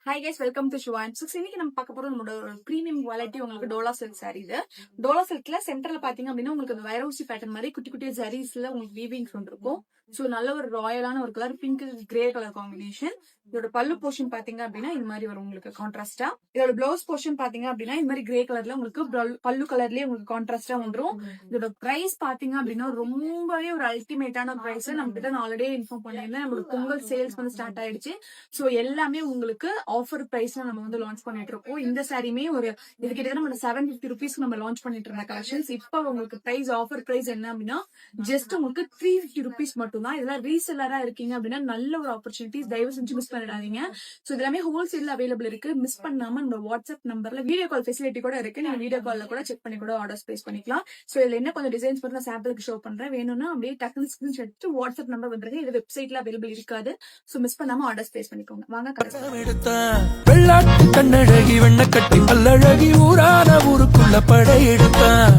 Hi guys, welcome to ஷுவான் six. இன்னைக்கு நம்ம பார்க்க போறோம் நம்மளோட பிரீமியம் குவாலிட்டி உங்களுக்கு டோலா சில்க் சாரி. இது டோலா சில்க்ல சென்டர்ல பாத்தீங்க அப்படின்னா உங்களுக்கு அந்த வைரோசி பேட்டர்ன் மாதிரி குட்டி குட்டி ஜரீஸ்ல உங்களுக்கு வீவிங்ஸ் இருக்கும். சோ நல்ல ஒரு ராயலான ஒரு colour, pink grey colour combination. இதோட பல்லு போர்ஷன் பாத்தீங்க அப்படின்னா இந்த மாதிரி வரும் உங்களுக்கு கான்ட்ராஸ்டா. இதோட பிளவுஸ் போர்ஷன் பாத்தீங்க அப்படின்னா இந்த மாதிரி கிரே கலர்ல உங்களுக்கு பல்லு கலர்லயே உங்களுக்கு கான்ட்ராஸ்டா வந்துடும். இதோட பிரைஸ் பாத்தீங்க அப்படின்னா ரொம்பவே ஒரு அல்டிமேட்டான பிரைஸ். நம்ம கிட்ட நான் ஆல்ரெடி இன்ஃபார்ம் பண்ணிருந்தேன், நம்மளுக்கு பொங்கல் சேல்ஸ் வந்து ஸ்டார்ட் ஆயிடுச்சு. சோ எல்லாமே உங்களுக்கு ஆஃபர் பிரைஸ்ல நம்ம வந்து லான்ச் பண்ணிட்டு இருக்கோம். இந்த சாரியுமே ஒரு இது கிட்ட நம்ம 750 ருபீஸ்க்கு நம்ம லான்ச் பண்ணிட்டு இருந்த கலெக்ஷன்ஸ். இப்போ உங்களுக்கு பிரைஸ் ஆஃபர் பிரைஸ் என்ன அப்படின்னா ஜஸ்ட் உங்களுக்கு 350 ருபீஸ் மட்டும் தான். இதெல்லாம் ரீசெல்லரா இருக்கீங்க அப்படின்னா நல்ல ஒரு ஆப்பர்ச்சுனிட்டிஸ், தயவு செஞ்சு மிஸ் பண்ணிடாதீங்க. சோ இதெல்லாமே ஹோல்சேல்ல அவைலபிள் இருக்கு. மிஸ் பண்ணாம நம்ம வாட்ஸ்அப் நம்பர்ல வீடியோ கால் ஃபெசிலிட்டி கூட இருக்கு. நீங்க வீடியோ கால்ல கூட செக் பண்ணி கூட ஆர்டர்ஸ் பிளேஸ் பண்ணிக்கலாம். சோ இதுல என்ன கொஞ்சம் டிசைன்ஸ் மட்டும் நான் சாம்பிளுக்கு ஷோ பண்றேன். வேணும்னா அப்படியே டக்குனு ஸ்கிரீன்ஷாட் எடுத்து வாட்ஸ்அப் நம்பர் வந்துருக்கு. இது வெப்சைட்ல அவைலபிள் இருக்காது. சோ மிஸ் பண்ணாம ஆர்டர்ஸ் பிளேஸ் பண்ணிக்கோங்க. வாங்க வெள்ளாட்டு கண்ணழகி வெண்ண கட்டி பல்லழகி ஊரான ஊருக்குள்ள படையெடுத்தான்.